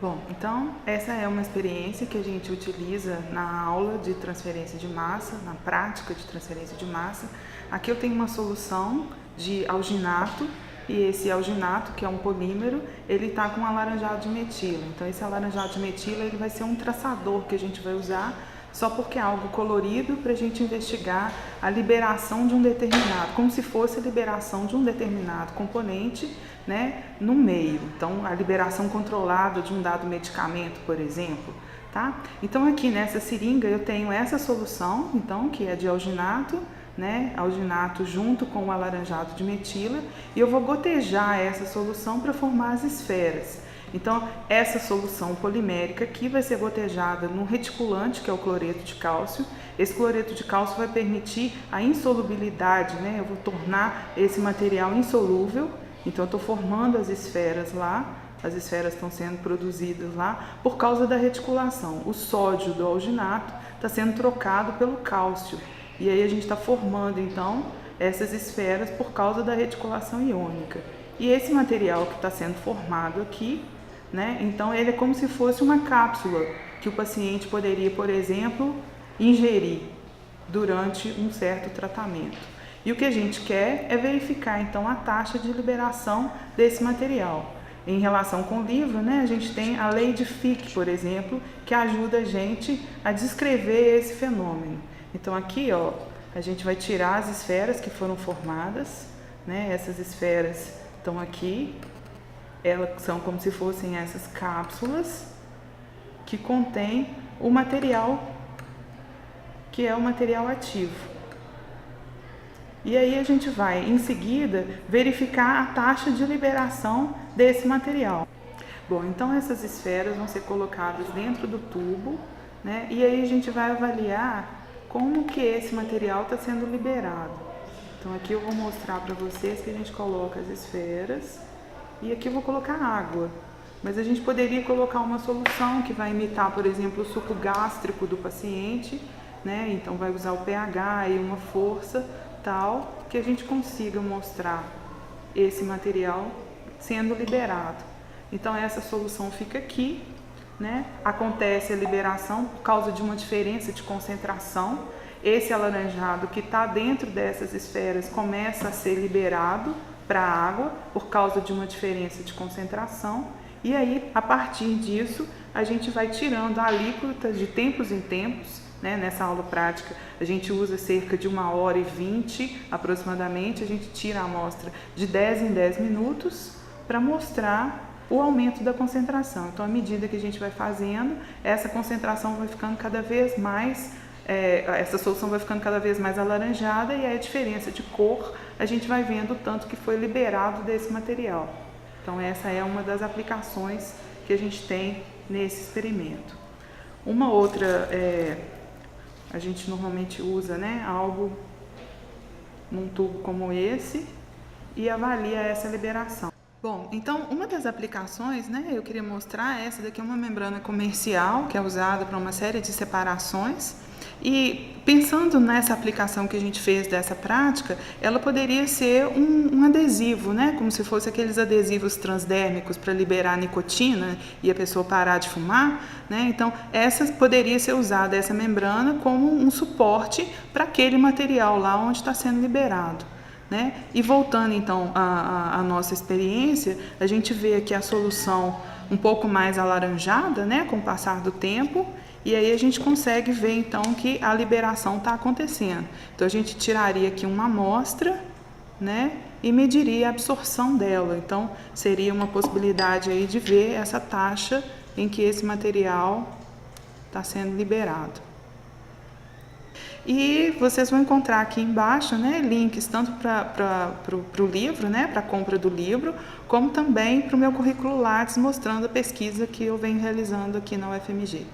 Bom, então essa é uma experiência que a gente utiliza na aula de transferência de massa, na prática de transferência de massa. Aqui eu tenho uma solução de alginato e esse alginato, que é um polímero, ele está com alaranjado de metila. Então esse alaranjado de metila ele vai ser um traçador que a gente vai usar só porque é algo colorido para a gente investigar a liberação de um determinado, como se fosse a liberação de um determinado componente, né, no meio. Então, a liberação controlada de um dado medicamento, por exemplo, tá? Então, aqui nessa seringa eu tenho essa solução, então, que é de alginato, né, alginato junto com o alaranjado de metila, e eu vou gotejar essa solução para formar as esferas. Então, essa solução polimérica aqui vai ser gotejada no reticulante, que é o cloreto de cálcio. Esse cloreto de cálcio vai permitir a insolubilidade, né? Eu vou tornar esse material insolúvel. Então, eu estou formando as esferas lá, as esferas estão sendo produzidas lá por causa da reticulação. O sódio do alginato está sendo trocado pelo cálcio. E aí a gente está formando, então, essas esferas por causa da reticulação iônica. E esse material que está sendo formado aqui, né? Então, ele é como se fosse uma cápsula que o paciente poderia, por exemplo, ingerir durante um certo tratamento. E o que a gente quer é verificar, então, a taxa de liberação desse material. Em relação com o livro, né, a gente tem a lei de Fick, por exemplo, que ajuda a gente a descrever esse fenômeno. Então, aqui, ó, a gente vai tirar as esferas que foram formadas, né? Essas esferas estão aqui. Elas são como se fossem essas cápsulas que contêm o material que é o material ativo. E aí a gente vai, em seguida, verificar a taxa de liberação desse material. Bom, então essas esferas vão ser colocadas dentro do tubo, né? E aí a gente vai avaliar como que esse material está sendo liberado. Então aqui eu vou mostrar para vocês que a gente coloca as esferas. E aqui eu vou colocar água, mas a gente poderia colocar uma solução que vai imitar, por exemplo, o suco gástrico do paciente, né? Então vai usar o pH e uma força tal que a gente consiga mostrar esse material sendo liberado. Então essa solução fica aqui, né? Acontece a liberação por causa de uma diferença de concentração. Esse alaranjado que está dentro dessas esferas começa a ser liberado para a água por causa de uma diferença de concentração, e aí a partir disso a gente vai tirando a alíquota de tempos em tempos, né? Nessa aula prática a gente usa cerca de 1h20 aproximadamente, a gente tira a amostra de 10 em 10 minutos para mostrar o aumento da concentração. Então, à medida que a gente vai fazendo, essa concentração vai ficando cada vez mais essa solução vai ficando cada vez mais alaranjada, e aí a diferença de cor a gente vai vendo o tanto que foi liberado desse material. Então essa é uma das aplicações que a gente tem nesse experimento. Uma outra, a gente normalmente usa, né, algo num tubo como esse e avalia essa liberação. Bom, então uma das aplicações, né, eu queria mostrar, essa daqui é uma membrana comercial que é usada para uma série de separações. E pensando nessa aplicação que a gente fez dessa prática, ela poderia ser um adesivo, né? Como se fosse aqueles adesivos transdérmicos para liberar a nicotina e a pessoa parar de fumar, né? Então, essa poderia ser usada, essa membrana, como um suporte para aquele material lá onde está sendo liberado, né? E voltando então à nossa experiência, a gente vê aqui a solução um pouco mais alaranjada, né? Com o passar do tempo. E aí a gente consegue ver então que a liberação está acontecendo. Então a gente tiraria aqui uma amostra, né, e mediria a absorção dela. Então seria uma possibilidade aí de ver essa taxa em que esse material está sendo liberado. E vocês vão encontrar aqui embaixo, né, links tanto para o livro, né, para a compra do livro, como também para o meu currículo Lattes, mostrando a pesquisa que eu venho realizando aqui na UFMG.